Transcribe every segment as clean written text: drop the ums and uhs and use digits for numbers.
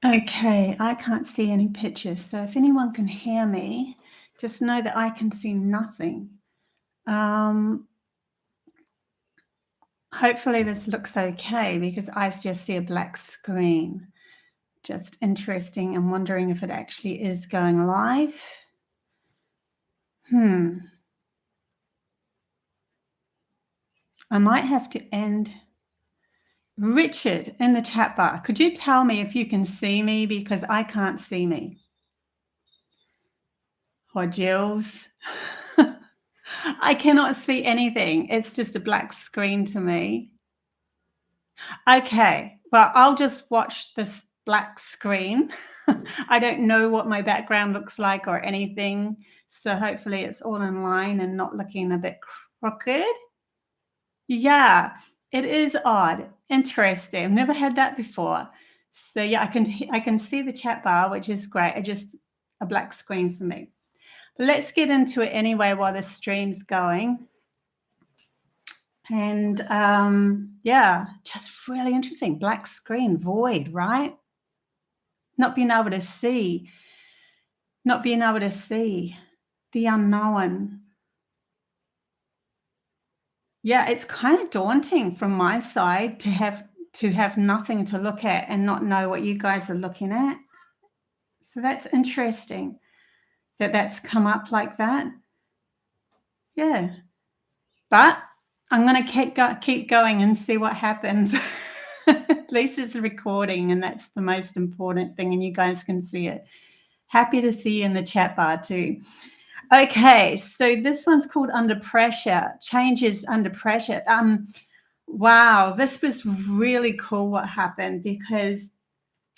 Okay, I can't see any pictures, so if anyone can hear me, just know that I can see nothing. Um, Hopefully this looks okay because I just see a black screen. Just interesting. I'm wondering if it actually is going live. I might have to end. Richard in the chat bar, could you tell me if you can see me because I can't see me? Or Jills. I cannot see anything. It's just a black screen to me. Okay, well, I'll just watch this black screen. I don't know what my background looks like or anything, so hopefully it's all in line and not looking a bit crooked. Yeah, it is odd. Interesting. I've never had that before. So yeah, I can see the chat bar, which is great. It just a black screen for me. But let's get into it anyway while the stream's going. And yeah, just really interesting. Black screen, void, right? Not being able to see, the unknown. Yeah, it's kind of daunting from my side to have nothing to look at and not know what you guys are looking at. So that's interesting that that's come up like that. Yeah, but I'm going to keep going and see what happens. At least it's recording, and that's the most important thing, and you guys can see it. Happy to see you in the chat bar too. Okay, so this one's called Under Pressure, Changes Under Pressure. Wow, this was really cool what happened, because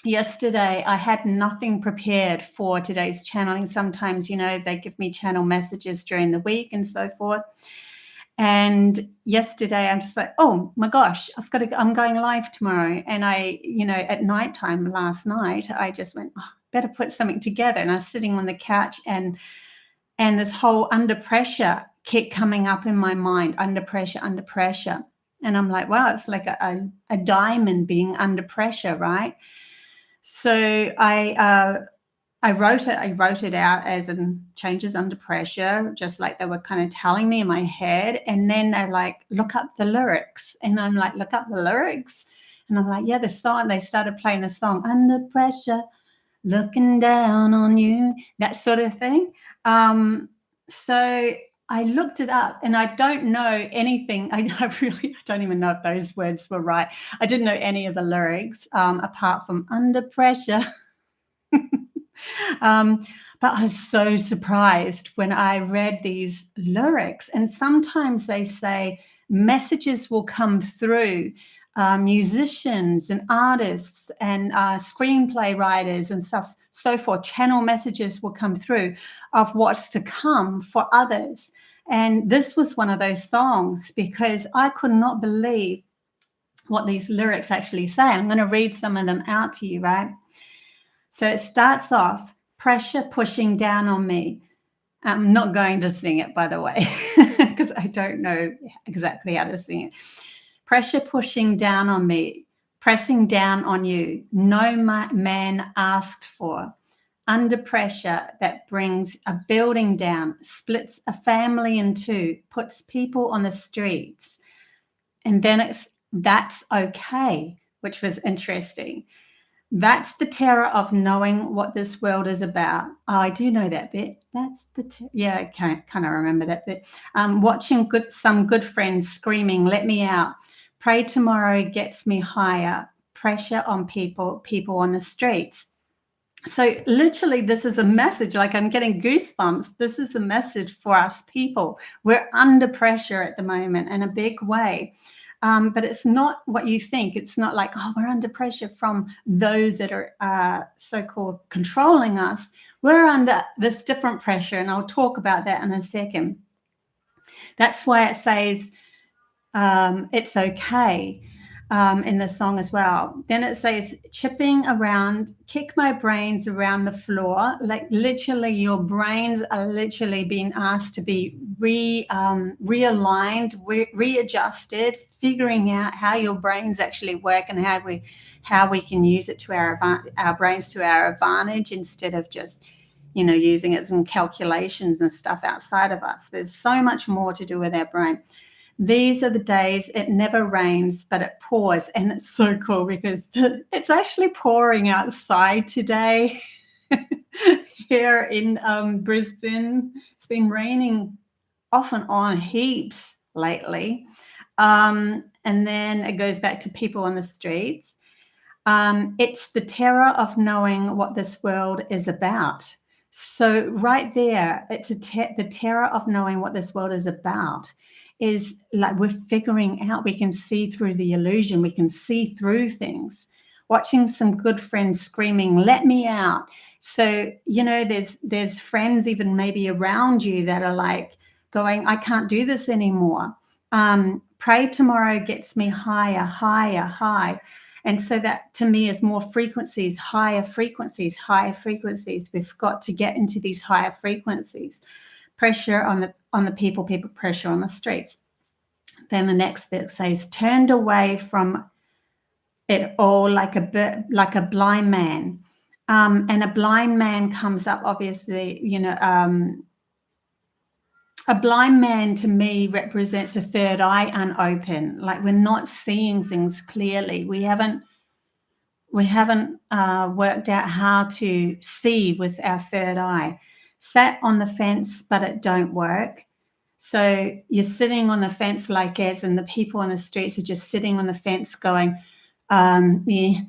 yesterday I had nothing prepared for today's channeling. Sometimes, they give me channel messages during the week and so forth. And yesterday I'm just like, oh my gosh, I'm going live tomorrow. And I, at nighttime last night, I just went, oh, better put something together. And I was sitting on the couch, and this whole under pressure kept coming up in my mind, under pressure. And I'm like, wow, it's like a diamond being under pressure, right? So I wrote it out as in changes under pressure, just like they were kind of telling me in my head. And then they're like, look up the lyrics. And I'm like, look up the lyrics. And I'm like, yeah, the song. They started playing the song, Under Pressure, Looking Down on You, that sort of thing. So I looked it up, and I don't know anything. I don't even know if those words were right. I didn't know any of the lyrics apart from Under Pressure. But I was so surprised when I read these lyrics. And sometimes they say messages will come through, musicians and artists and screenplay writers and stuff, so forth. Channel messages will come through of what's to come for others. And this was one of those songs, because I could not believe what these lyrics actually say. I'm going to read some of them out to you, right? So it starts off, pressure pushing down on me. I'm not going to sing it, by the way, because I don't know exactly how to sing it. Pressure pushing down on me, pressing down on you. No man asked for. Under pressure that brings a building down, splits a family in two, puts people on the streets. And then that's okay, which was interesting. That's the terror of knowing what this world is about. Oh, I do know that bit. That's yeah, I can't kind of remember that bit. Watching some good friends screaming, let me out. Pray tomorrow gets me higher. Pressure on people on the streets. So literally, this is a message, like I'm getting goosebumps. This is a message for us people. We're under pressure at the moment in a big way. But it's not what you think. It's not like, oh, we're under pressure from those that are so-called controlling us. We're under this different pressure, and I'll talk about that in a second. That's why it says it's okay in the song as well. Then it says, chipping around, kick my brains around the floor. Like literally, your brains are literally being asked to be realigned, readjusted, figuring out how your brains actually work and how we can use it to our brains to our advantage, instead of just, you know, using it in calculations and stuff outside of us. There's so much more to do with our brain. These are the days it never rains, but it pours. And it's so cool because it's actually pouring outside today. Here in Brisbane. It's been raining off and on heaps lately. And then it goes back to people on the streets. It's the terror of knowing what this world is about. So right there, it's the terror of knowing what this world is about. Is like we're figuring out, we can see through the illusion, we can see through things. Watching some good friends screaming, "Let me out." So, you know, there's friends even maybe around you that are like going, "I can't do this anymore." Pray tomorrow gets me higher, higher, high. And so that to me is more frequencies, higher frequencies, higher frequencies. We've got to get into these higher frequencies. Pressure on the people pressure on the streets. Then the next bit says, turned away from it all like a blind man. And a blind man comes up, obviously, you know, a blind man to me represents the third eye unopened. Like we're not seeing things clearly. We haven't worked out how to see with our third eye. Sat on the fence, but it don't work. So you're sitting on the fence like as, and the people on the streets are just sitting on the fence going, yeah,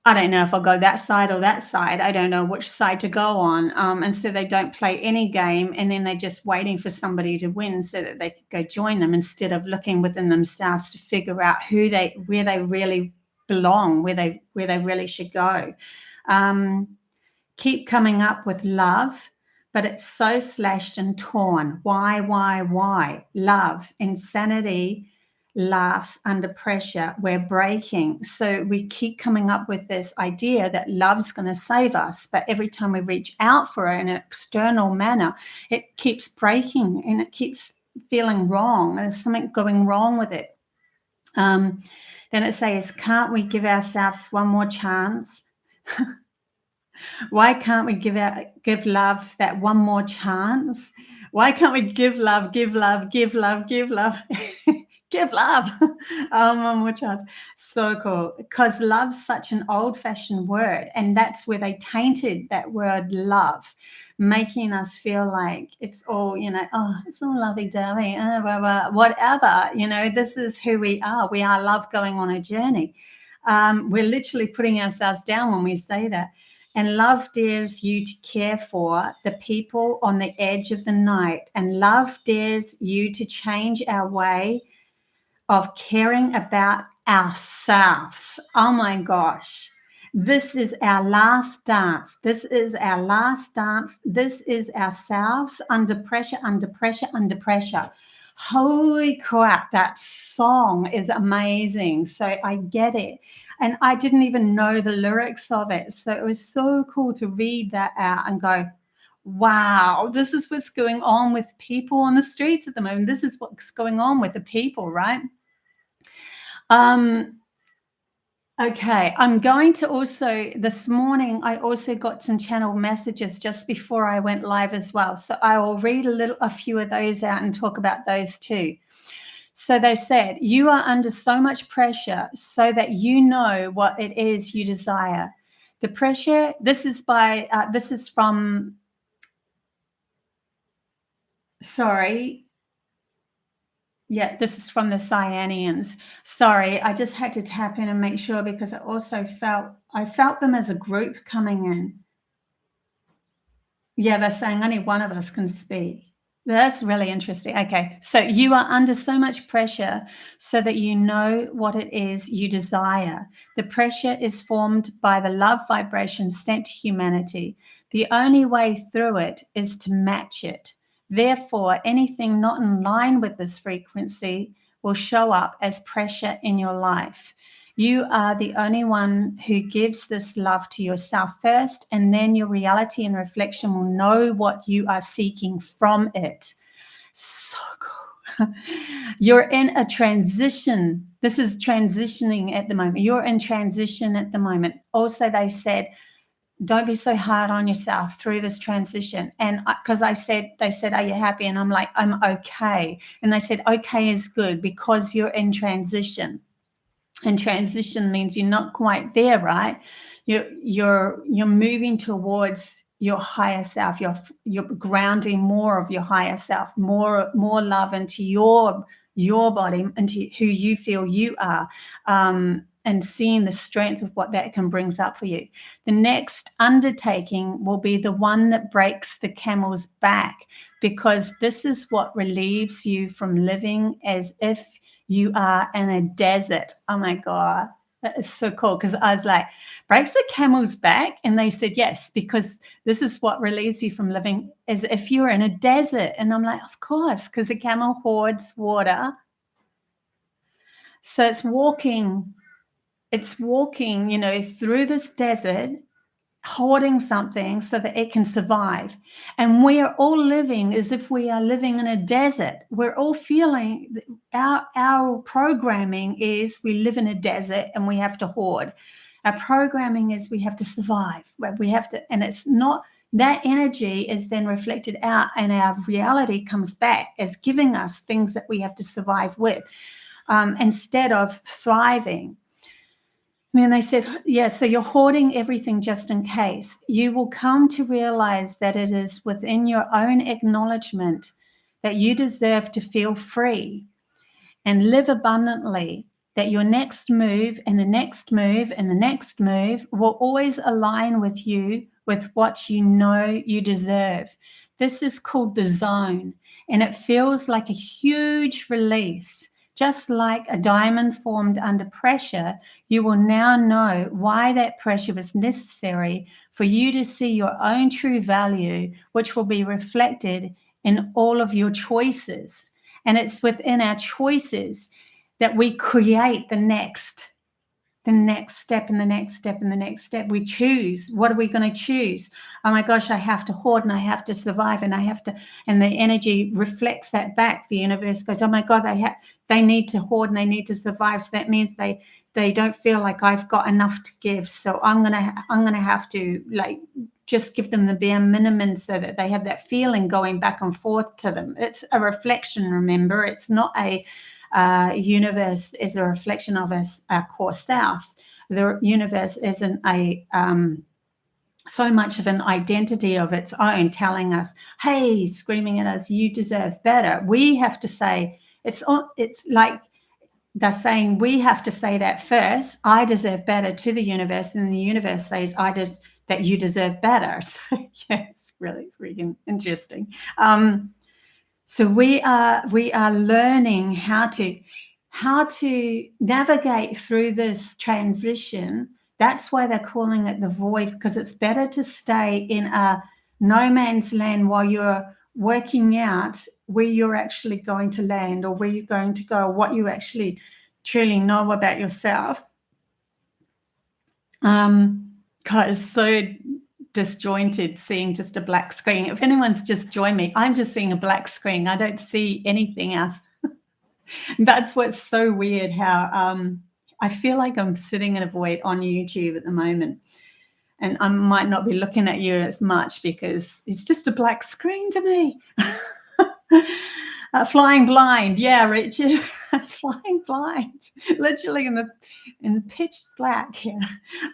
I don't know if I'll go that side or that side. I don't know which side to go on. And so they don't play any game, and then they're just waiting for somebody to win so that they could go join them, instead of looking within themselves to figure out where they really belong, where they really should go. Keep coming up with love, but it's so slashed and torn. Why? Love, insanity, laughs under pressure. We're breaking. So we keep coming up with this idea that love's going to save us, but every time we reach out for it in an external manner, it keeps breaking and it keeps feeling wrong. There's something going wrong with it. Then it says, can't we give ourselves one more chance? Why can't we give love that one more chance? Why can't we give love, give love, give love, give love, give love? One more chance. So cool. Because love's such an old-fashioned word, and that's where they tainted that word love, making us feel like it's all, you know, oh, it's all lovey-dovey, whatever. You know, this is who we are. We are love going on a journey. We're literally putting ourselves down when we say that. And love dares you to care for the people on the edge of the night. And love dares you to change our way of caring about ourselves. Oh my gosh. This is our last dance. This is our last dance. This is ourselves under pressure, under pressure, under pressure. Holy crap, that song is amazing. So I get it. And I didn't even know the lyrics of it. So it was so cool to read that out and go, wow, this is what's going on with people on the streets at the moment. This is what's going on with the people, right? Okay, I'm going to also, this morning, I also got some channel messages just before I went live as well. So I will read a few of those out and talk about those too. So they said, you are under so much pressure so that you know what it is you desire. The pressure, this is from, sorry. Yeah, this is from the CYANIANS. Sorry, I just had to tap in and make sure, because I felt them as a group coming in. Yeah, they're saying only one of us can speak. That's really interesting. Okay, so you are under so much pressure so that you know what it is you desire. The pressure is formed by the love vibration sent to humanity. The only way through it is to match it. Therefore, anything not in line with this frequency will show up as pressure in your life. You are the only one who gives this love to yourself first, and then your reality and reflection will know what you are seeking from it. So cool. You're in a transition. This is transitioning at the moment. You're in transition at the moment. Also, they said, don't be so hard on yourself through this transition. And because they said, are you happy? And I'm like, I'm okay. And they said, okay is good because you're in transition. And transition means you're not quite there, right? You're moving towards your higher self. You're grounding more of your higher self, more love into your body, into who you feel you are, and seeing the strength of what that can brings up for you. The next undertaking will be the one that breaks the camel's back, because this is what relieves you from living as if you are in a desert. Oh my God, that is so cool. Because I was like, breaks the camel's back? And they said, yes, because this is what relieves you from living as if you're in a desert. And I'm like, of course, because a camel hoards water. So it's walking, through this desert, hoarding something so that it can survive. And we are all living as if we are living in a desert. We're all feeling our programming is we live in a desert and we have to hoard. Our programming is we have to survive. We have to, and it's not, that energy is then reflected out and our reality comes back as giving us things that we have to survive with, instead of thriving. And then they said, yeah, so you're hoarding everything just in case. You will come to realize that it is within your own acknowledgement that you deserve to feel free and live abundantly, that your next move and the next move and the next move will always align with you, with what you know you deserve. This is called the zone, and it feels like a huge release. Just like a diamond formed under pressure, you will now know why that pressure was necessary for you to see your own true value, which will be reflected in all of your choices. And it's within our choices that we create the next step and the next step and the next step. We choose. What are we going to choose? Oh my gosh, I have to hoard and I have to survive and I have to, and the energy reflects that back. The universe goes, oh my God, they need to hoard and they need to survive. So that means they don't feel like I've got enough to give. So I'm gonna have to like just give them the bare minimum so that they have that feeling going back and forth to them. It's a reflection, remember. It's not a universe is a reflection of us, our core self. The universe isn't so much of an identity of its own telling us, hey, screaming at us, you deserve better. We have to say, it's like they're saying we have to say that first, I deserve better, to the universe, and the universe says that you deserve better. So yeah, it's really freaking interesting. So we are learning how to navigate through this transition. That's why they're calling it the void, because it's better to stay in a no man's land while you're working out where you're actually going to land, or where you're going to go, what you actually truly know about yourself. God, it's so disjointed seeing just a black screen. If anyone's just joined me, I'm just seeing a black screen. I don't see anything else. That's what's so weird, how I feel like I'm sitting in a void on YouTube at the moment, and I might not be looking at you as much because it's just a black screen to me. Flying blind, yeah, Richard. Flying blind, literally in pitch black here.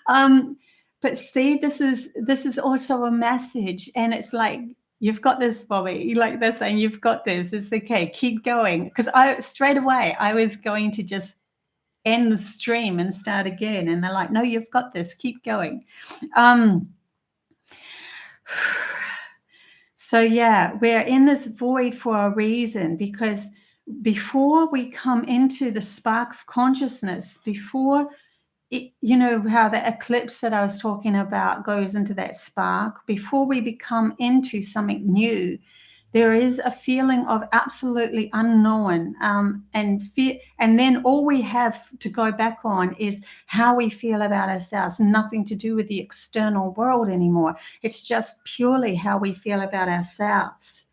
But see, this is also a message, and it's like, you've got this, Bobby. Like they're saying, you've got this. It's okay. Keep going. Because straight away I was going to just end the stream and start again, and they're like, no, you've got this. Keep going. So yeah, we're in this void for a reason, because before we come into the spark of consciousness, before you know how the eclipse that I was talking about goes into that spark, before we become into something new, there is a feeling of absolutely unknown, and fear, and then all we have to go back on is how we feel about ourselves. Nothing to do with the external world anymore. It's just purely how we feel about ourselves.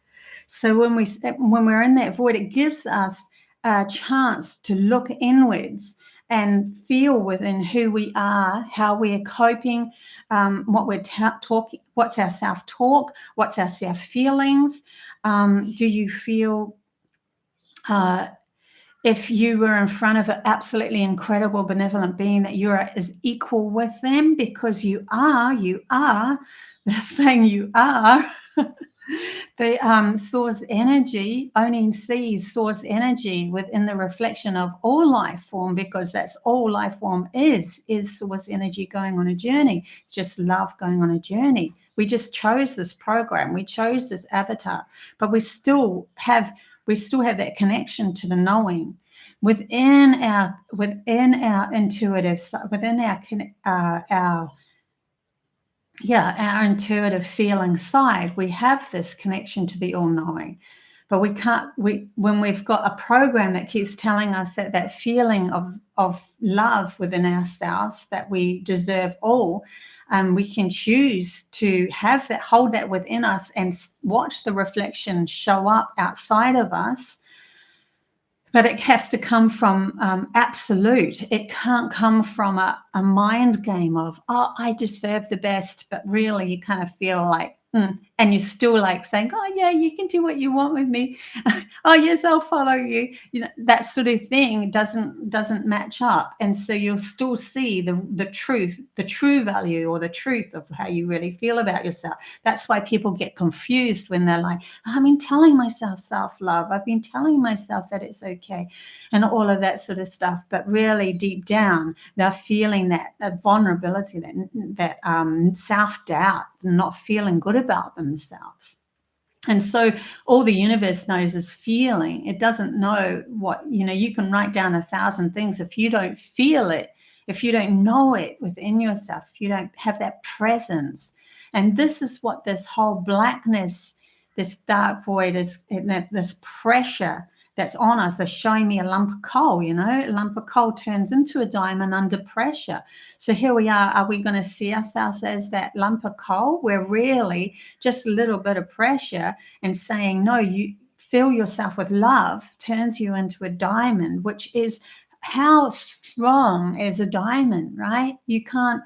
So when we're in that void, it gives us a chance to look inwards and feel within who we are, how we're coping, what we're talking, what's our self-talk, what's our self-feelings. Do you feel if you were in front of an absolutely incredible benevolent being that you're as equal with them? Because you are, they're saying you are. The source energy only sees source energy within the reflection of all life form, because that's all life form is source energy going on a journey. It's just love going on a journey. We just chose this program. We chose this avatar, but we still have that connection to the knowing within our intuitive, within our intuitive feeling side. We have this connection to the all-knowing, but when we've got a program that keeps telling us that feeling of love within ourselves, that we deserve all, we can choose to hold that within us and watch the reflection show up outside of us. But it has to come from absolute. It can't come from a mind game of, oh, I deserve the best, but really you kind of feel like, and you're still like saying, oh yeah, you can do what you want with me. Oh yes, I'll follow you. You know, that sort of thing doesn't match up. And so you'll still see the true value or the truth of how you really feel about yourself. That's why people get confused when they're like, I've been telling myself self-love. I've been telling myself that it's okay and all of that sort of stuff. But really deep down, they're feeling that vulnerability, that self-doubt, not feeling good about themselves. And so all the universe knows is feeling. It doesn't know what, you can write down 1,000 things. If you don't feel it, if you don't know it within yourself, if you don't have that presence. And this is what this whole blackness, this dark void is, this pressure that's on us. They're showing me a lump of coal, a lump of coal turns into a diamond under pressure. So here we are. Are we going to see ourselves as that lump of coal? We're really just a little bit of pressure, and saying, no, you fill yourself with love turns you into a diamond, which is how strong is a diamond, right? You can't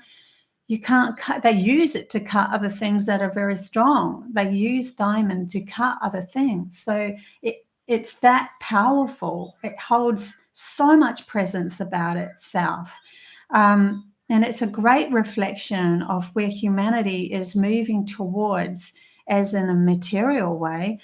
cut. They use it to cut other things that are very strong. They use diamond to cut other things. So it's that powerful. It holds so much presence about itself. And it's a great reflection of where humanity is moving towards, as in a material way,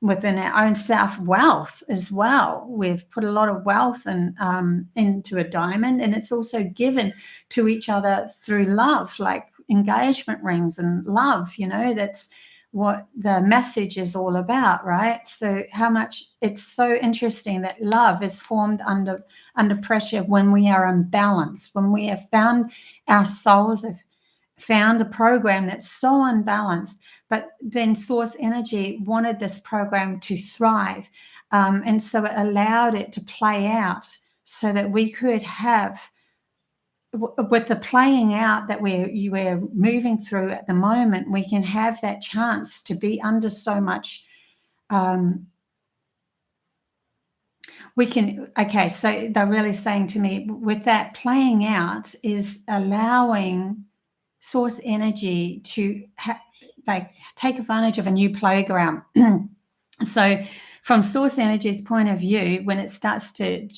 within our own self-wealth as well. We've put a lot of wealth into a diamond, and it's also given to each other through love, like engagement rings and love. That's what the message is all about, right? So it's so interesting that love is formed under pressure when we are unbalanced, when we have found, our souls have found a program that's so unbalanced. But then source energy wanted this program to thrive, and so it allowed it to play out so that we could have, with the playing out that we're moving through at the moment, we can have that chance to be under so much. Okay, so they're really saying to me, with that playing out is allowing source energy to take advantage of a new playground. So from source energy's point of view, when it starts to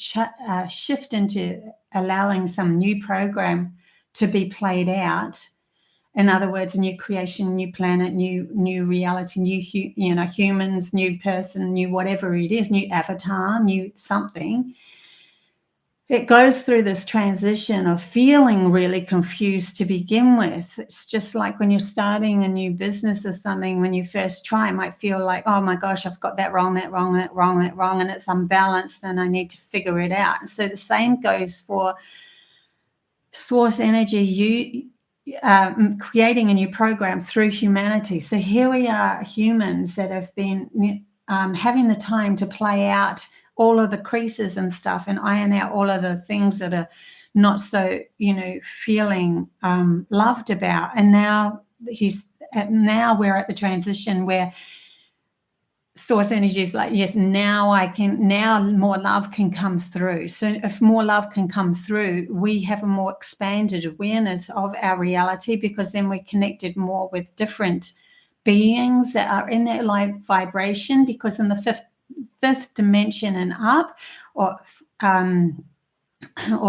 shift into allowing some new program to be played out, in other words, new creation, new planet, new reality, new humans, new person, new whatever it is, new avatar, new something, it goes through this transition of feeling really confused to begin with. It's just like when you're starting a new business or something, when you first try, it might feel like, oh my gosh, I've got that wrong, and it's unbalanced and I need to figure it out. And so the same goes for source energy, creating a new program through humanity. So here we are, humans that have been having the time to play out all of the creases and stuff and iron out all of the things that are not so, feeling loved about. And now we're at the transition where source energy is like, yes, now more love can come through. So if more love can come through, we have a more expanded awareness of our reality, because then we're connected more with different beings that are in that light vibration. Because in the fifth dimension and up, or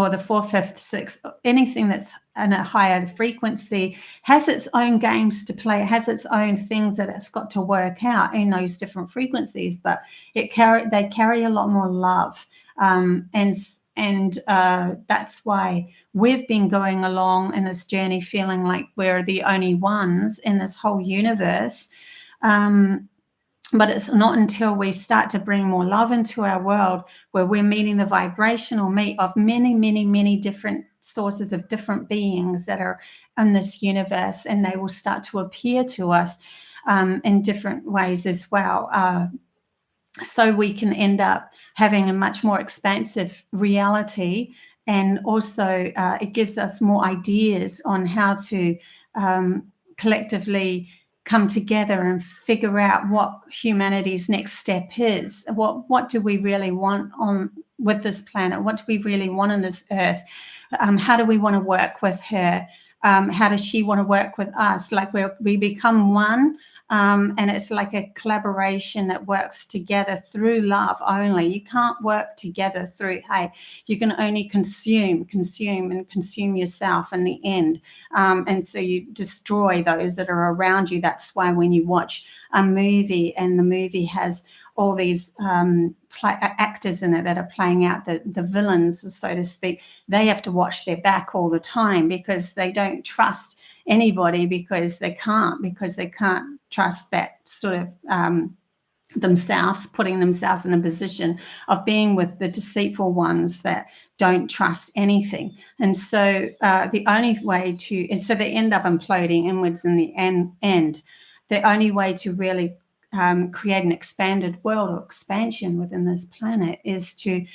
the fourth, fifth, sixth, anything that's in a higher frequency has its own games to play. It has its own things that it's got to work out in those different frequencies, but they carry a lot more love. And that's why we've been going along in this journey feeling like we're the only ones in this whole universe. But it's not until we start to bring more love into our world, where we're meeting the vibrational meet of many, many, many different sources of different beings that are in this universe, and they will start to appear to us in different ways as well. So we can end up having a much more expansive reality. And also it gives us more ideas on how to collectively come together and figure out what humanity's next step is. What do we really want on with this planet? What do we really want on this earth? How do we want to work with her? How does she want to work with us? Like we become one, and it's like a collaboration that works together through love only. You can't work together through hate. You can only consume yourself in the end. And so you destroy those that are around you. That's why when you watch a movie and the movie has all these actors in it that are playing out the villains, so to speak, they have to watch their back all the time, because they don't trust anybody, because they can't trust that sort of themselves, putting themselves in a position of being with the deceitful ones that don't trust anything. And so the only way to, and so they end up imploding inwards in the end. The only way to really create an expanded world or expansion within this planet is to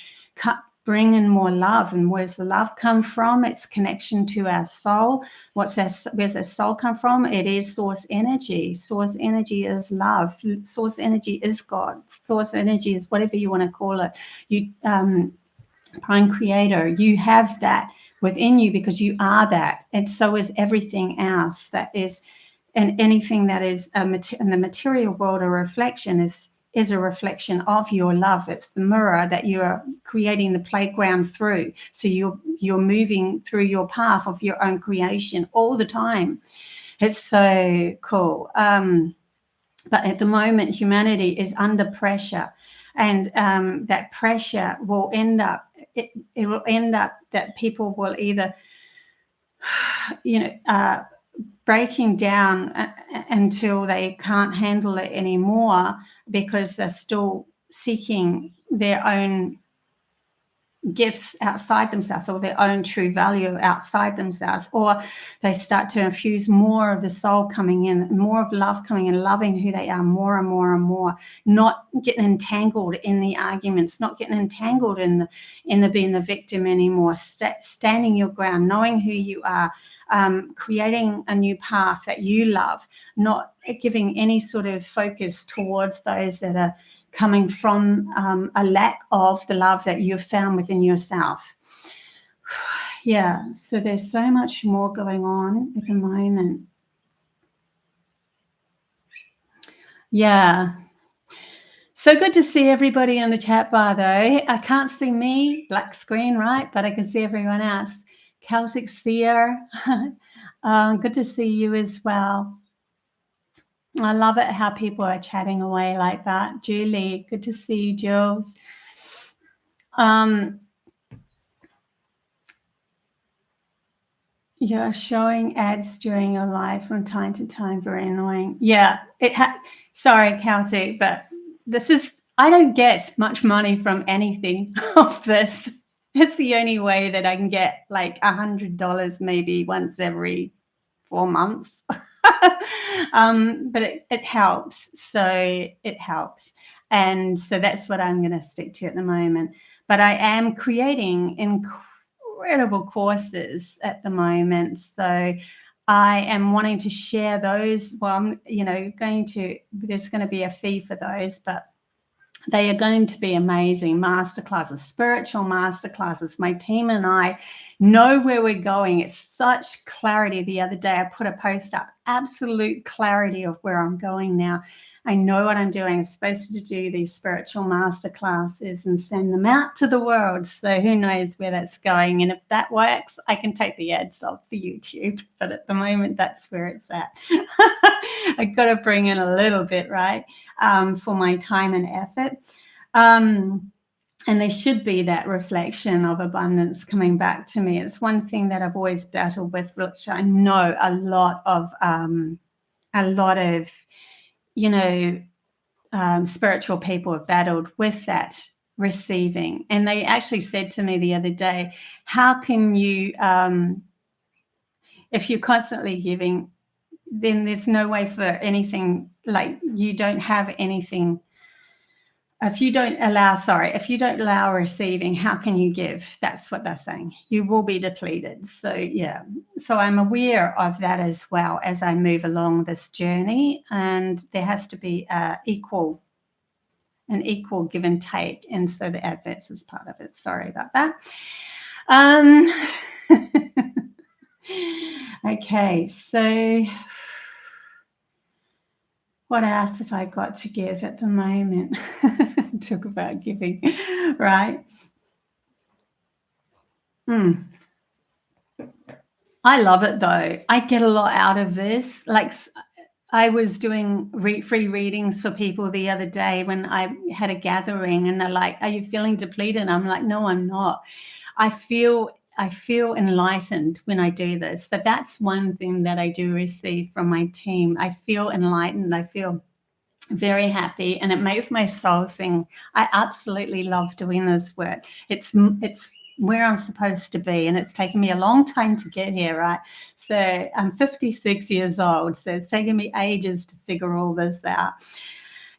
bring in more love. And where's the love come from? It's connection to our soul. Where's our soul come from? It is source energy. Source energy is love. Source energy is God. Source energy is whatever you want to call it. You Prime Creator, you have that within you, because you are that, and so is everything else that is. And anything that is in the material world, a reflection is a reflection of your love. It's the mirror that you're creating the playground through. So you're moving through your path of your own creation all the time. It's so cool. But at the moment, humanity is under pressure, and that pressure will end up. It will end up that people will either, breaking down until they can't handle it anymore, because they're still seeking their own gifts outside themselves, or their own true value outside themselves, or they start to infuse more of the soul coming in, more of love coming in, loving who they are more and more and more, not getting entangled in the arguments, not getting entangled in the being the victim anymore, standing your ground, knowing who you are, creating a new path that you love, not giving any sort of focus towards those that are coming from a lack of the love that you've found within yourself. Yeah, so there's so much more going on at the moment. Yeah. So good to see everybody in the chat bar, though. I can't see me, black screen, right? But I can see everyone else. Celtic Seer, good to see you as well. I love it how people are chatting away like that. Julie, good to see you, Jules. You're showing ads during your live from time to time. Very annoying. Yeah, sorry, Celtic, but I don't get much money from anything of this. It's the only way that I can get like $100 maybe once every 4 months. But it helps. So it helps. And so that's what I'm going to stick to at the moment. But I am creating incredible courses at the moment. So I am wanting to share those. Well, I'm, there's going to be a fee for those, but they are going to be amazing masterclasses, spiritual masterclasses. My team and I know where we're going. It's such clarity. The other day I put a post up, absolute clarity of where I'm going now. I know what I'm doing. I'm supposed to do these spiritual masterclasses and send them out to the world. So who knows where that's going. And if that works, I can take the ads off the YouTube. But at the moment, that's where it's at. I got to bring in a little bit, right, for my time and effort. And there should be that reflection of abundance coming back to me. It's one thing that I've always battled with, which I know a lot of spiritual people have battled with, that receiving. And they actually said to me the other day, how can you, if you're constantly giving, then there's no way for anything, like you don't have anything. If you don't allow receiving, how can you give? That's what they're saying. You will be depleted. So yeah, so I'm aware of that as well as I move along this journey, and there has to be an equal give and take. And so the adverts is part of it. Sorry about that. Okay, so what else have I got to give at the moment? Talk about giving, right? I love it though. I get a lot out of this. Like, I was doing free readings for people the other day when I had a gathering, and they're like, "Are you feeling depleted?" I'm like, "No, I'm not. I feel enlightened when I do this." So that's one thing that I do receive from my team. I feel enlightened. I feel very happy, and it makes my soul sing. I absolutely love doing this work. It's where I'm supposed to be, and it's taken me a long time to get here, right? So I'm 56 years old, so it's taken me ages to figure all this out.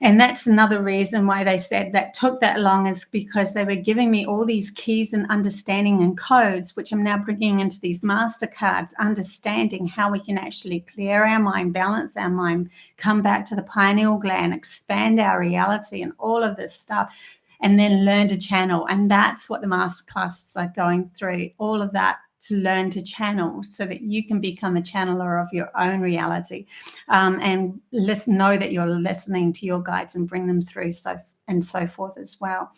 And that's another reason why they said that took that long, is because they were giving me all these keys and understanding and codes, which I'm now bringing into these mastercards, understanding how we can actually clear our mind, balance our mind, come back to the pineal gland, expand our reality, and all of this stuff, and then learn to channel. And that's what the masterclasses are going through, all of that, to learn to channel so that you can become a channeler of your own reality, and know that you're listening to your guides and bring them through, so forth as well.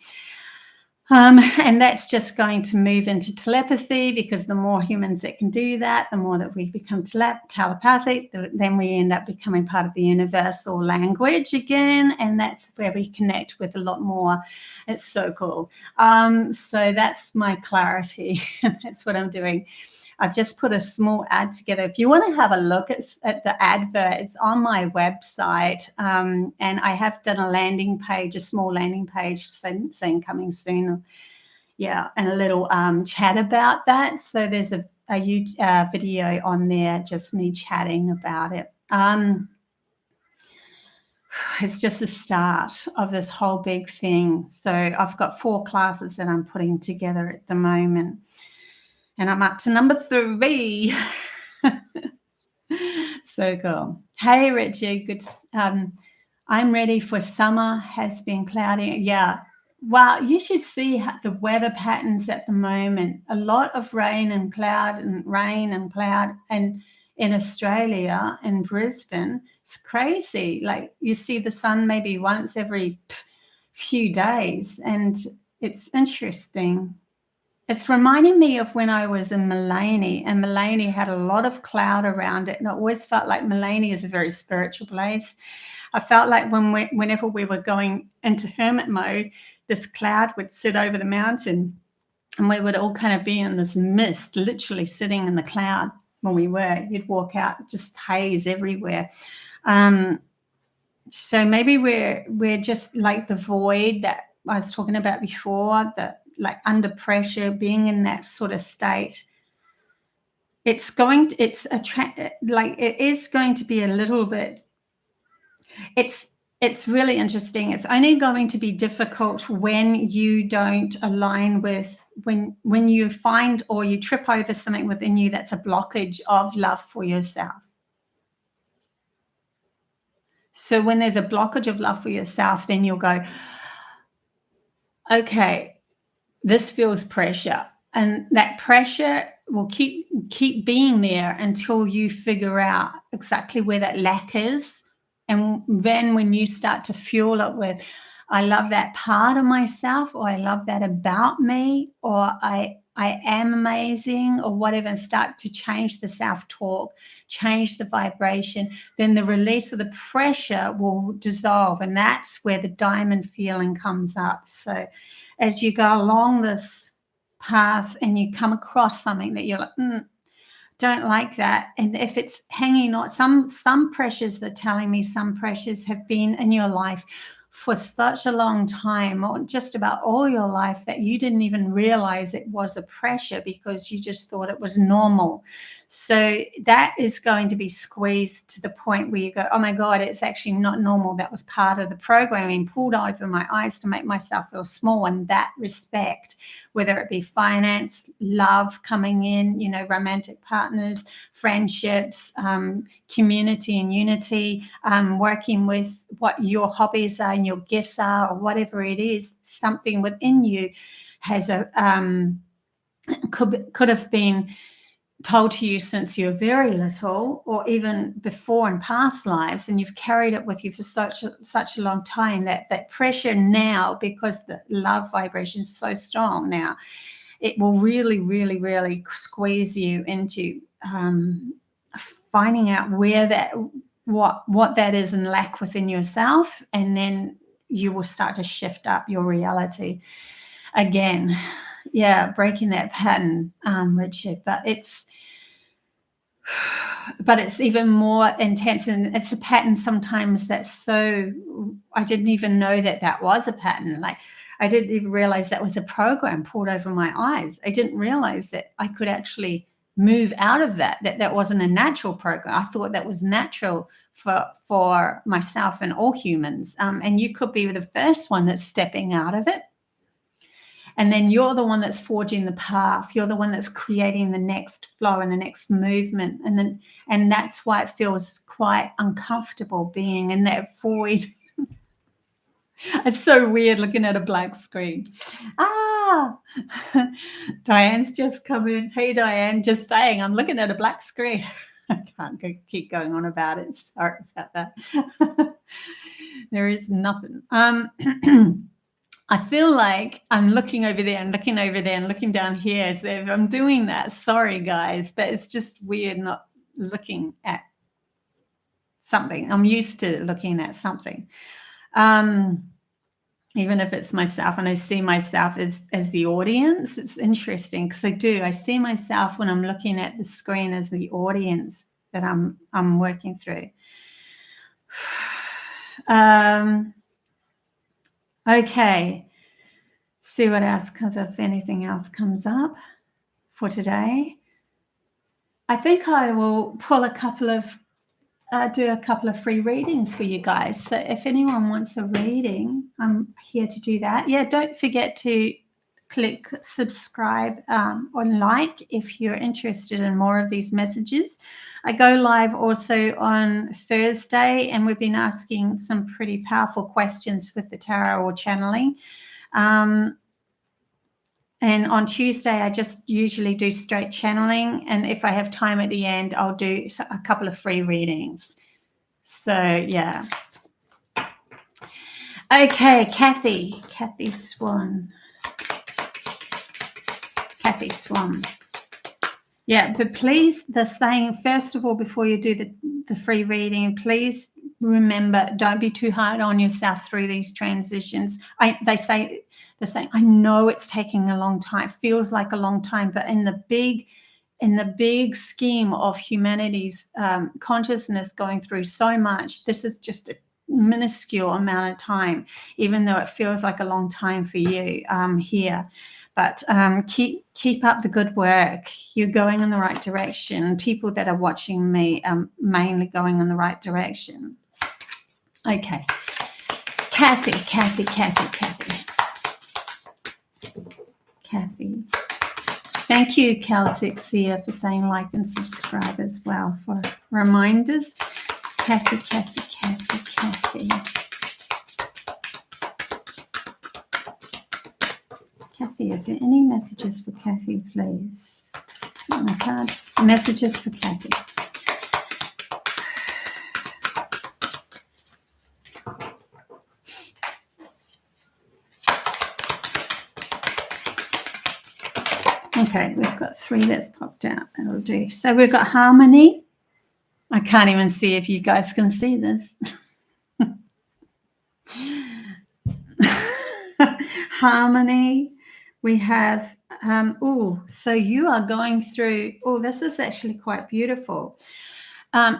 And that's just going to move into telepathy, because the more humans that can do that, the more that we become telepathic, then we end up becoming part of the universal language again, and that's where we connect with a lot more. It's so cool. So that's my clarity. That's what I'm doing. I've just put a small ad together. If you want to have a look at the advert, it's on my website. And I have done a landing page, a small landing page saying coming soon. Yeah, and a little chat about that. So there's a YouTube video on there, just me chatting about it. It's just the start of this whole big thing. So I've got 4 classes that I'm putting together at the moment, and I'm up to number 3. So cool. Hey, Richard. Good. I'm ready for summer. Has been cloudy. Yeah. Wow. You should see the weather patterns at the moment. A lot of rain and cloud, and in Australia, in Brisbane, it's crazy. Like, you see the sun maybe once every few days, and it's interesting. It's reminding me of when I was in Mullaney, and Mullaney had a lot of cloud around it, and I always felt like Mullaney is a very spiritual place. I felt like whenever we were going into hermit mode, this cloud would sit over the mountain, and we would all kind of be in this mist, literally sitting in the cloud when we were. You'd walk out, just haze everywhere. So maybe we're just like the void that I was talking about before, that, like, under pressure, being in that sort of state. It is going to be a little bit, it's really interesting. It's only going to be difficult when you don't align with when you find or you trip over something within you that's a blockage of love for yourself. So when there's a blockage of love for yourself, then you'll go, okay, this feels pressure. And that pressure will keep being there until you figure out exactly where that lack is. And then when you start to fuel it with, I love that part of myself, or I love that about me, or I am amazing, or whatever, and start to change the self-talk, change the vibration, then the release of the pressure will dissolve. And that's where the diamond feeling comes up. So as you go along this path and you come across something that you're like, don't like that, and if it's hanging on, some pressures, they're telling me some pressures have been in your life for such a long time, or just about all your life, that you didn't even realize it was a pressure because you just thought it was normal. So that is going to be squeezed to the point where you go, oh my God, it's actually not normal. That was part of the programming pulled over my eyes to make myself feel small in that respect, whether it be finance, love coming in, you know, romantic partners, friendships, community and unity, working with what your hobbies are and your gifts are, or whatever it is. Something within you has a could have been told to you since you're very little, or even before in past lives, and you've carried it with you for such a long time, that pressure now, because the love vibration is so strong now, it will really, really, really squeeze you into finding out where that, what that is and lack within yourself, and then you will start to shift up your reality again. Yeah, breaking that pattern, Richard. But it's even more intense, and it's a pattern sometimes that's so, I didn't even know that was a pattern. Like, I didn't even realize that was a program pulled over my eyes. I didn't realize that I could actually move out of that wasn't a natural program. I thought that was natural for myself and all humans, and you could be the first one that's stepping out of it. And then you're the one that's forging the path. You're the one that's creating the next flow and the next movement. And that's why it feels quite uncomfortable being in that void. It's so weird looking at a blank screen. Diane's just come in. Hey, Diane, just saying, I'm looking at a black screen. I can't keep going on about it. Sorry about that. There is nothing. I feel like I'm looking over there and looking over there and looking down here as if I'm doing that. Sorry, guys, but it's just weird not looking at something. I'm used to looking at something, even if it's myself, and I see myself as the audience. It's interesting because I see myself when I'm looking at the screen as the audience that I'm working through. Okay, see what else comes up, if anything else comes up for today. I think I will pull do a couple of free readings for you guys. So if anyone wants a reading, I'm here to do that. Yeah, don't forget to click subscribe or like if you're interested in more of these messages. I go live also on Thursday, and we've been asking some pretty powerful questions with the tarot or channeling. And on Tuesday, I just usually do straight channeling. And if I have time at the end, I'll do a couple of free readings. So, yeah. Okay, Kathy Swan. Kathy Swan. Yeah, but please, they're saying, first of all, before you do the free reading, please remember, don't be too hard on yourself through these transitions. They're saying, I know it's taking a long time, feels like a long time, but in the big scheme of humanity's consciousness going through so much, this is just a minuscule amount of time, even though it feels like a long time for you here. But keep up the good work. You're going in the right direction. People that are watching me are mainly going in the right direction. Okay. Kathy. Kathy. Thank you, Celtic Seer, for saying like and subscribe as well for reminders. Kathy, Kathy, Kathy, Kathy. Kathy, is there any messages for Kathy, please? Just get my cards. Messages for Kathy. Okay, we've got 3 that's popped out. That'll do. So we've got harmony. I can't even see if you guys can see this. Harmony. We have, so you are going through, this is actually quite beautiful.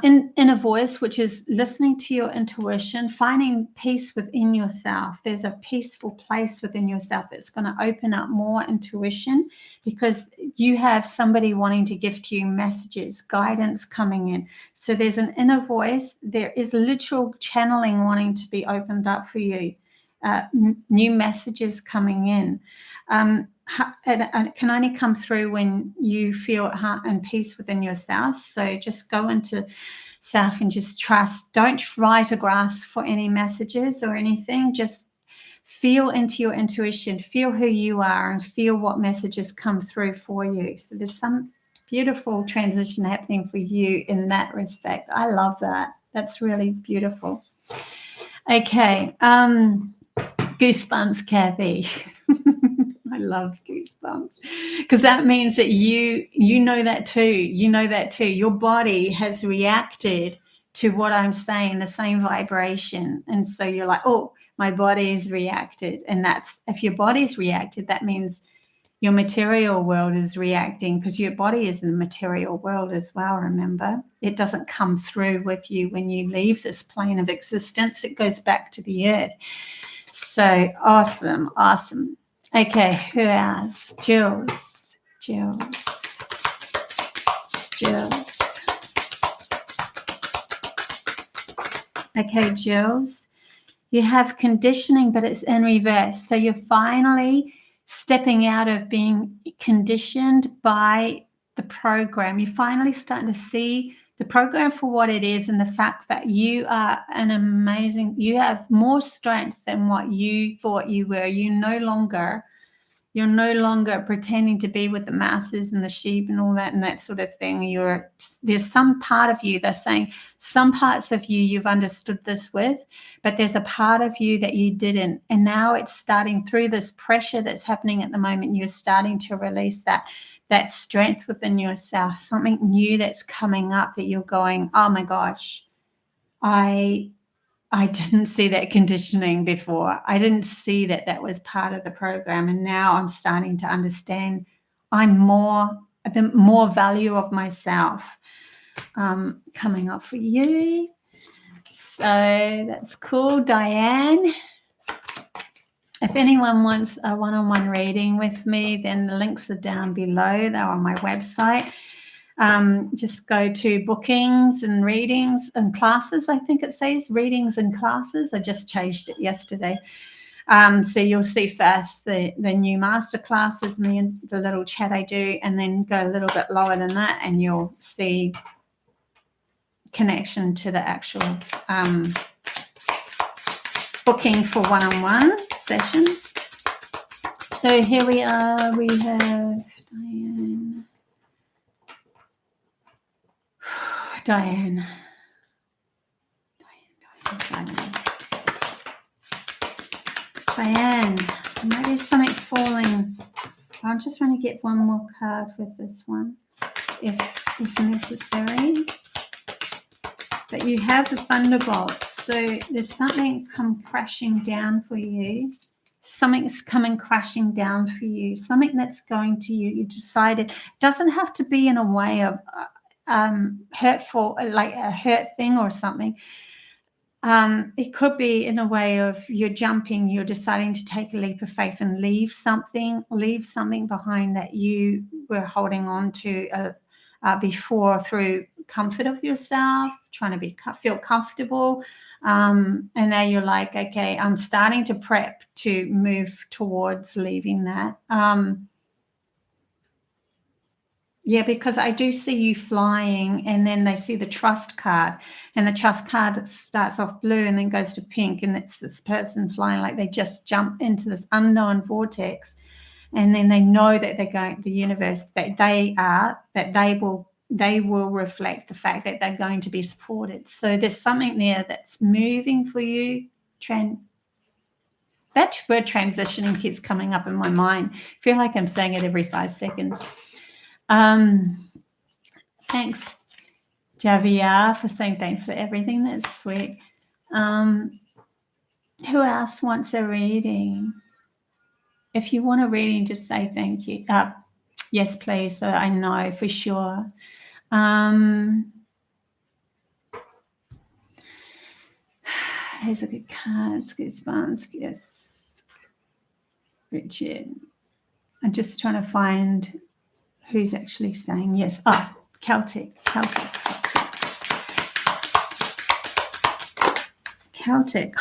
In a voice, which is listening to your intuition, finding peace within yourself. There's a peaceful place within yourself that's going to open up more intuition, because you have somebody wanting to gift you messages, guidance coming in. So there's an inner voice. There is literal channeling wanting to be opened up for you, new messages coming in. It can only come through when you feel at heart and peace within yourself. So just go into self and just trust. Don't try to grasp for any messages or anything. Just feel into your intuition, feel who you are, and feel what messages come through for you. So there's some beautiful transition happening for you in that respect. I love that. That's really beautiful. Okay. Goosebumps, Kathy. I love goosebumps, because that means that you know that too. You know that too. Your body has reacted to what I'm saying, the same vibration. And so you're like, oh, my body's reacted. And that's, if your body's reacted, that means your material world is reacting, because your body is in the material world as well, remember? It doesn't come through with you when you leave this plane of existence. It goes back to the earth. So awesome, awesome. Okay, who else? Jules. Okay, Jules. You have conditioning, but it's in reverse. So you're finally stepping out of being conditioned by the program. You're finally starting to see the program for what it is, and the fact that you are you have more strength than what you thought you were. You're no longer pretending to be with the masses and the sheep and all that and that sort of thing. There's some part of you, they're saying some parts of you you've understood this with, but there's a part of you that you didn't. And now it's starting, through this pressure that's happening at the moment, you're starting to release that strength within yourself, something new that's coming up that you're going, oh my gosh, I didn't see that conditioning before. I didn't see that was part of the program. And now I'm starting to understand the more value of myself coming up for you. So that's cool. Diane, if anyone wants a one-on-one reading with me, then the links are down below. They're on my website. Just go to bookings and readings and classes. I think it says readings and classes. I just changed it yesterday. So you'll see first the new master classes and the little chat I do, and then go a little bit lower than that and you'll see connection to the actual booking for one-on-one sessions. So here we are. We have Diane. Diane, maybe something falling. I'm just trying to get one more card with this one, if necessary. But you have the thunderbolt, so there's something come crashing down for you. Something's coming crashing down for you. Something that's going to you. You decided. It doesn't have to be in a way of hurtful, like a hurt thing or something. It could be in a way of you're deciding to take a leap of faith and leave something behind that you were holding on to before, through comfort of yourself, trying to feel comfortable. And now you're like, okay, I'm starting to prep to move towards leaving that. Yeah, because I do see you flying, and then they see the trust card, and the trust card starts off blue and then goes to pink, and it's this person flying like they just jump into this unknown vortex, and then they know that they're going, the universe, that they will reflect the fact that they're going to be supported. So there's something there that's moving for you. That word transitioning keeps coming up in my mind. I feel like I'm saying it every 5 seconds. Thanks, Javier, for saying thanks for everything. That's sweet. Who else wants a reading? If you want a reading, just say thank you. Yes, please, so I know for sure. Here's a good card. Goosebumps. Yes. Richard. I'm just trying to find who's actually saying yes. Oh, Celtic.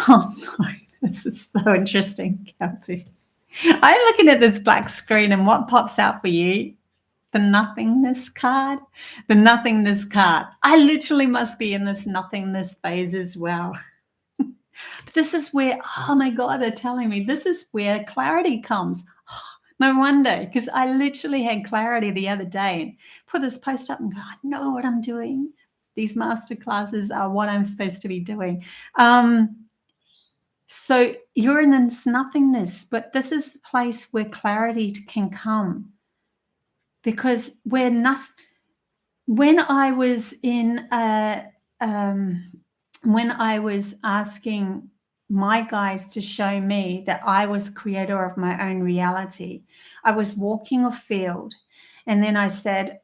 Oh, sorry. This is so interesting. Celtic. I'm looking at this black screen, and what pops out for you? The nothingness card. The nothingness card. I literally must be in this nothingness phase as well. This is where, oh my God, they're telling me this is where clarity comes. No wonder, because I literally had clarity the other day and put this post up and go, I know what I'm doing. These master classes are what I'm supposed to be doing. So you're in this nothingness, but this is the place where clarity can come, because we're nothing. When I was when I was asking my guides to show me that I was creator of my own reality, I was walking a field, and then I said,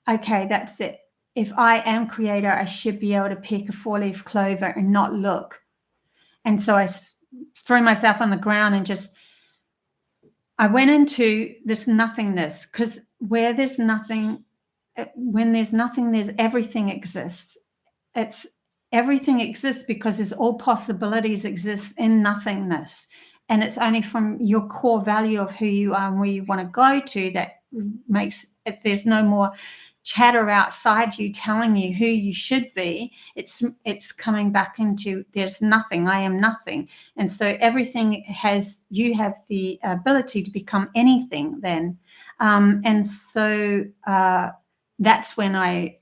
okay, that's it. If I am creator, I should be able to pick a 4-leaf clover and not look. And so I threw myself on the ground and I went into this nothingness, because where there's nothing, when there's nothing, there's everything exists. Everything exists because there's all possibilities exist in nothingness. And it's only from your core value of who you are and where you want to go to that makes it, there's no more chatter outside you telling you who you should be. It's coming back into there's nothing. I am nothing. And so everything you have the ability to become anything then. And so that's when I,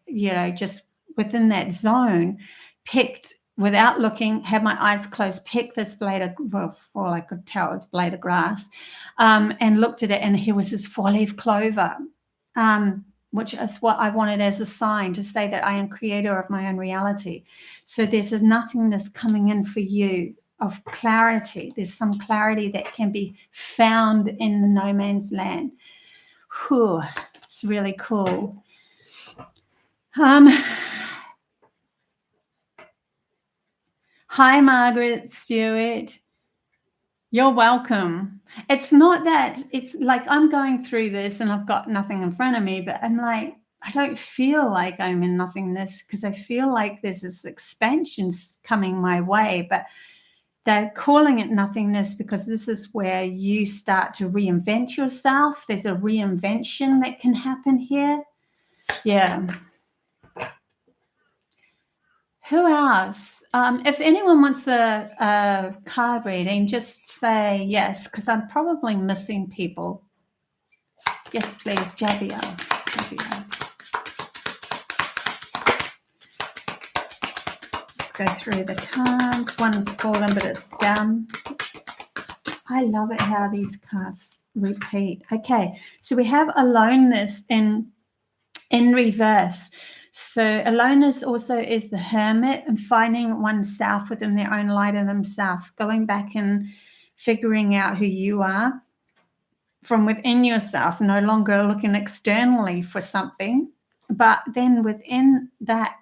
just within that zone, picked, without looking, had my eyes closed, picked this blade of, well, all I could tell was blade of grass, and looked at it, and here was this 4-leaf clover, which is what I wanted as a sign to say that I am creator of my own reality. So there's a nothingness coming in for you of clarity. There's some clarity that can be found in the no man's land. Whew, it's really cool. Hi, Margaret Stewart. You're welcome. It's not that, it's like I'm going through this and I've got nothing in front of me, but I'm like, I don't feel like I'm in nothingness, because I feel like there's this expansion coming my way, but they're calling it nothingness because this is where you start to reinvent yourself. There's a reinvention that can happen here. Yeah. Who else? If anyone wants a card reading, just say yes, because I'm probably missing people. Yes, please, Javier. Let's go through the cards. One's fallen, but it's down. I love it how these cards repeat. Okay, so we have aloneness in reverse. So aloneness also is the hermit, and finding oneself within their own light of themselves, going back and figuring out who you are from within yourself, no longer looking externally for something, but then within that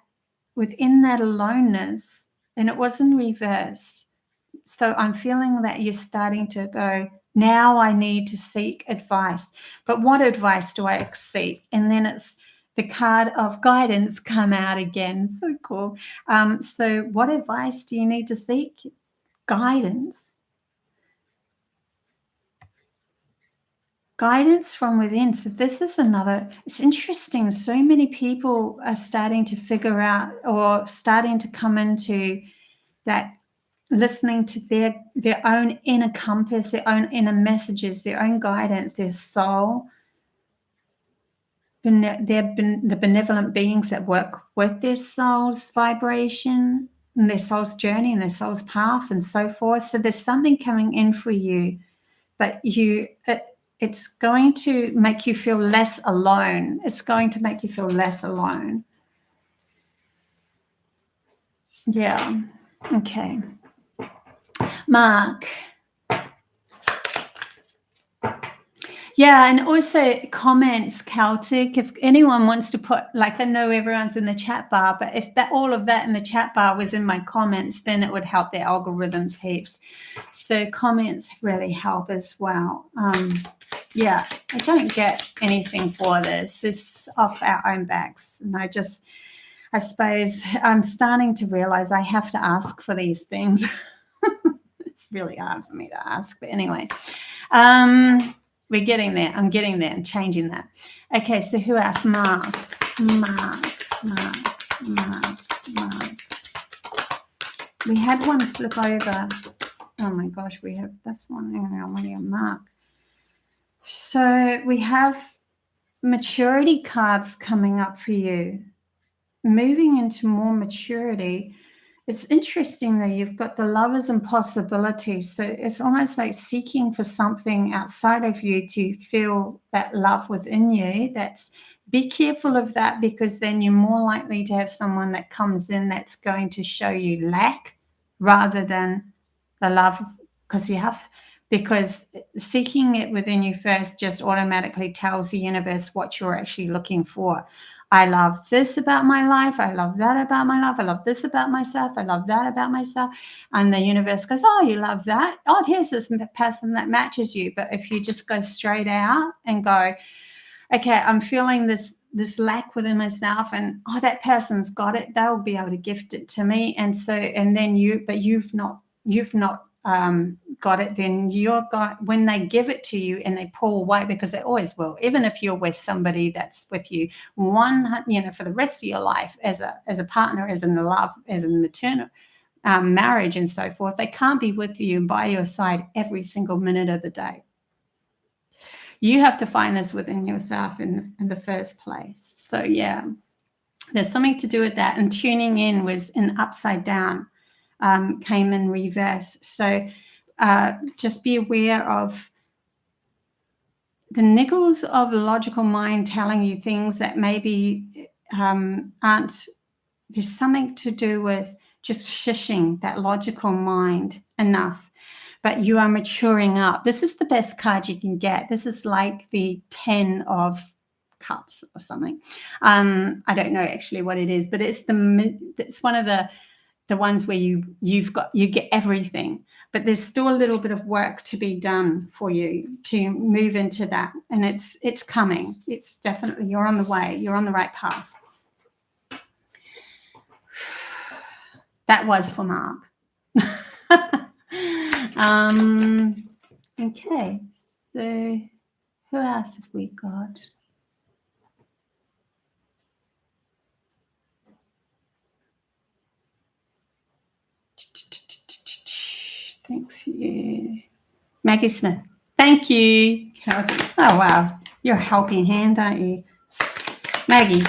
aloneness, and it was in reverse. So I'm feeling that you're starting to go, now I need to seek advice. But what advice do I seek? And then it's the card of guidance come out again. So cool. So what advice do you need to seek? Guidance. guidance from within. So this is another, it's interesting. So many people are starting to figure out or starting to come into that, listening to their own inner compass, their own inner messages, their own guidance, their soul, the benevolent beings that work with their soul's vibration and their soul's journey and their soul's path and so forth. So there's something coming in for you, but it's going to make you feel less alone. It's going to make you feel less alone. Yeah. Okay. Mark. Yeah, and also comments, Celtic. If anyone wants to put, like, I know everyone's in the chat bar, but if that all of that in the chat bar was in my comments, then it would help the algorithms heaps. So comments really help as well. Yeah, I don't get anything for this. It's off our own backs. And I suppose I'm starting to realize I have to ask for these things. It's really hard for me to ask, but anyway. We're getting there. I'm getting there and changing that. Okay, so who else? Mark. We had one flip over. Oh my gosh, we have that one. Hang on, Mark. So we have maturity cards coming up for you. Moving into more maturity. It's interesting though, you've got the lovers and possibilities. So it's almost like seeking for something outside of you to feel that love within you. Be careful of that, because then you're more likely to have someone that comes in that's going to show you lack rather than the love, because seeking it within you first just automatically tells the universe what you're actually looking for. I love this about my life. I love that about my life. I love this about myself. I love that about myself. And the universe goes, oh, you love that? Oh, here's this person that matches you. But if you just go straight out and go, okay, I'm feeling this lack within myself, and that person's got it, they'll be able to gift it to me. And then you've not got it, then when they give it to you and they pull away, because they always will, even if you're with somebody that's with you for the rest of your life as a partner, as in love, as in maternal marriage and so forth, they can't be with you and by your side every single minute of the day. You have to find this within yourself in the first place. So yeah, there's something to do with that. And tuning in was in upside down, came in reverse. So just be aware of the niggles of the logical mind telling you things that maybe aren't. There's something to do with just shushing that logical mind enough. But you are maturing up. This is the best card you can get. This is like the 10 of Cups or something. I don't know actually what it is, but it's one of the ones where you get everything, but there's still a little bit of work to be done for you to move into that. And it's coming. It's definitely, you're on the way. You're on the right path. That was for Mark. Okay, so who else have we got? Thanks you. Maggie Smith. Thank you. Oh, wow. You're a helping hand, aren't you? Maggie.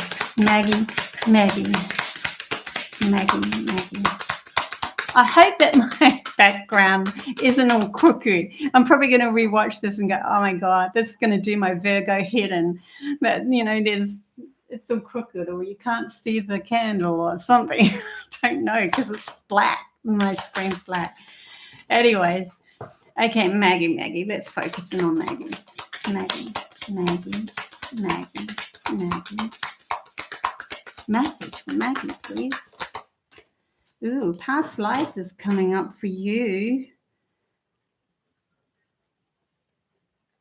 I hope that my background isn't all crooked. I'm probably going to rewatch this and go, oh my God, this is going to do my Virgo head in. But, it's all crooked, or you can't see the candle or something. I don't know, because it's black. My screen's black. Anyways, okay, Maggie. Let's focus in on Maggie. Maggie. Message for Maggie, please. Ooh, past lives is coming up for you.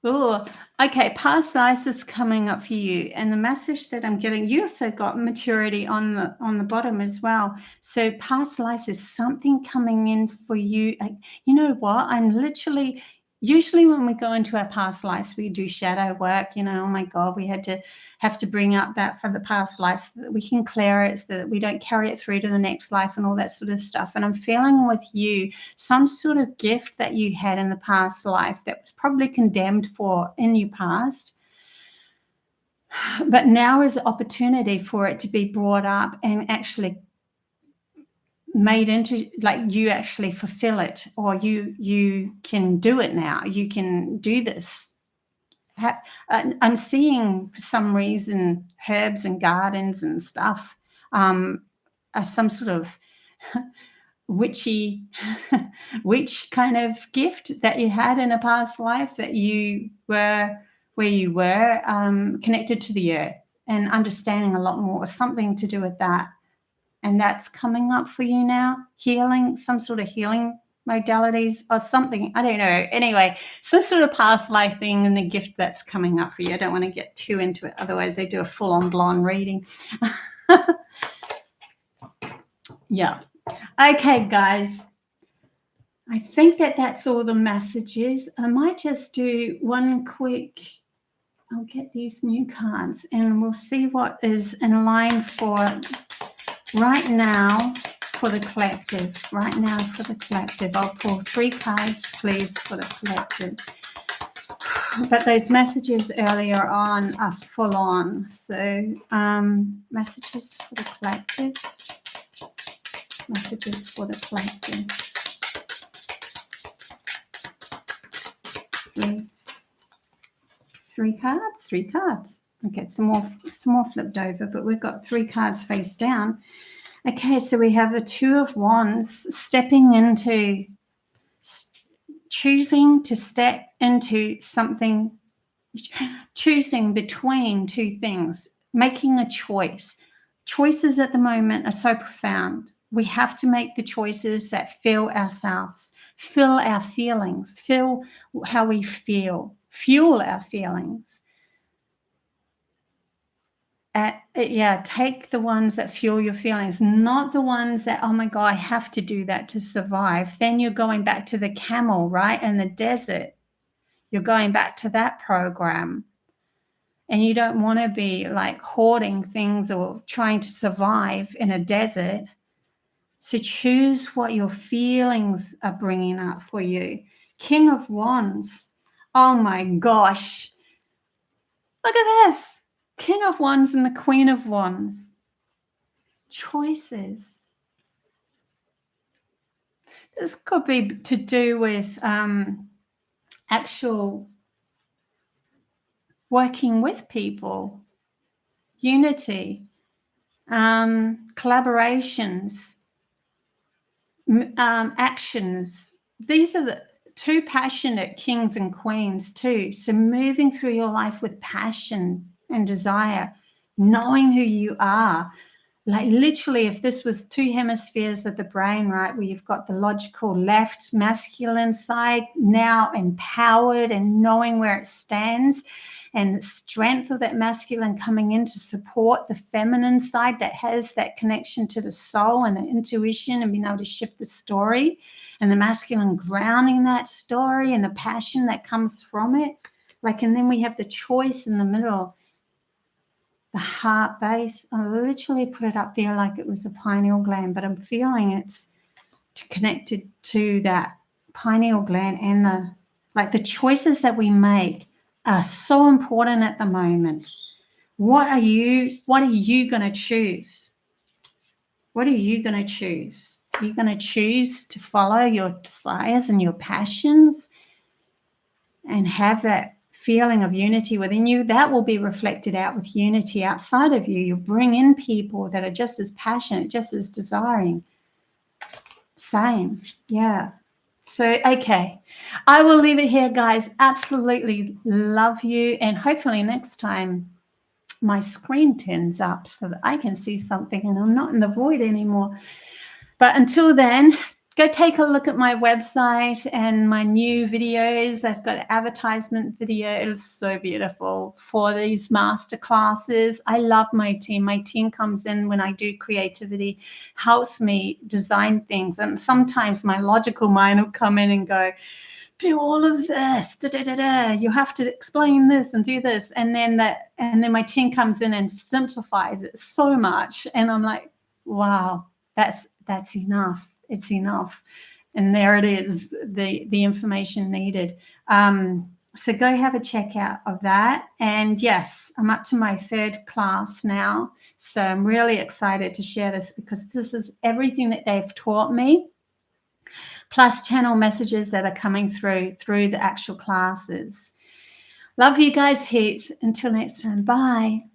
Oh, okay, past lives is coming up for you. And the message that I'm getting, you also got maturity on the bottom as well. So past lives is something coming in for you. You know what? I'm literally Usually when we go into our past lives, we do shadow work, you know, oh my God, we have to bring up that from the past life so that we can clear it, so that we don't carry it through to the next life and all that sort of stuff. And I'm feeling with you some sort of gift that you had in the past life that was probably condemned for in your past. But now is an opportunity for it to be brought up and actually made into, like, you actually fulfill it, or you can do it now. You can do this. I'm seeing, for some reason, herbs and gardens and stuff as some sort of witchy witch kind of gift that you had in a past life, that you were where you were connected to the earth and understanding a lot more, something to do with that. And that's coming up for you now, healing, some sort of healing modalities or something. I don't know. Anyway, so this sort of past life thing and the gift that's coming up for you. I don't want to get too into it. Otherwise, I do a full-on blonde reading. Yeah. Okay, guys. I think that's all the messages. I might just do one quick... I'll get these new cards and we'll see what is in line for right now for the collective. Right now for the collective. I'll pull 3 cards, please, for the collective. But those messages earlier on are full on. So messages for the collective. Messages for the collective. 3 cards, 3 cards. Okay, some more flipped over, but we've got 3 cards face down. Okay, so we have the 2 of Wands, stepping into, choosing to step into something, choosing between 2 things, making a choice. Choices at the moment are so profound. We have to make the choices that fill ourselves, fill our feelings, fill how we feel, fuel our feelings. Take the ones that fuel your feelings, not the ones that, oh my God, I have to do that to survive. Then you're going back to the camel, right? In the desert. You're going back to that program. And you don't want to be like hoarding things or trying to survive in a desert. So choose what your feelings are bringing up for you. King of Wands. Oh my gosh. Look at this. King of Wands and the Queen of Wands. Choices. This could be to do with actual working with people, unity, collaborations, actions. These are the 2 passionate kings and queens too. So moving through your life with passion and desire, knowing who you are. Like literally, if this was 2 hemispheres of the brain, right, where you've got the logical left masculine side now empowered and knowing where it stands, and the strength of that masculine coming in to support the feminine side that has that connection to the soul and the intuition and being able to shift the story, and the masculine grounding that story and the passion that comes from it. Like, and then we have the choice in the middle, the heart base. I literally put it up there like it was the pineal gland, but I'm feeling it's connected to that pineal gland, and the choices that we make are so important at the moment. What are you going to choose? What are you going to choose? Are you going to choose to follow your desires and your passions and have that feeling of unity within you? That will be reflected out with unity outside of you. You'll bring in people that are just as passionate, just as desiring. Same. Yeah. So, okay, I will leave it here, guys. Absolutely love you. And hopefully next time my screen turns up so that I can see something and I'm not in the void anymore. But until then, go take a look at my website and my new videos. I've got an advertisement video. It's so beautiful for these master classes. I love my team. My team comes in when I do creativity, helps me design things. And sometimes my logical mind will come in and go, do all of this, da, da, da, da. You have to explain this and do this. And then my team comes in and simplifies it so much. And I'm like, wow, that's enough. It's enough. And there it is, the information needed. So go have a check out of that. And yes, I'm up to my 3rd class now. So I'm really excited to share this, because this is everything that they've taught me, plus channel messages that are coming through the actual classes. Love you guys heaps. Until next time, bye.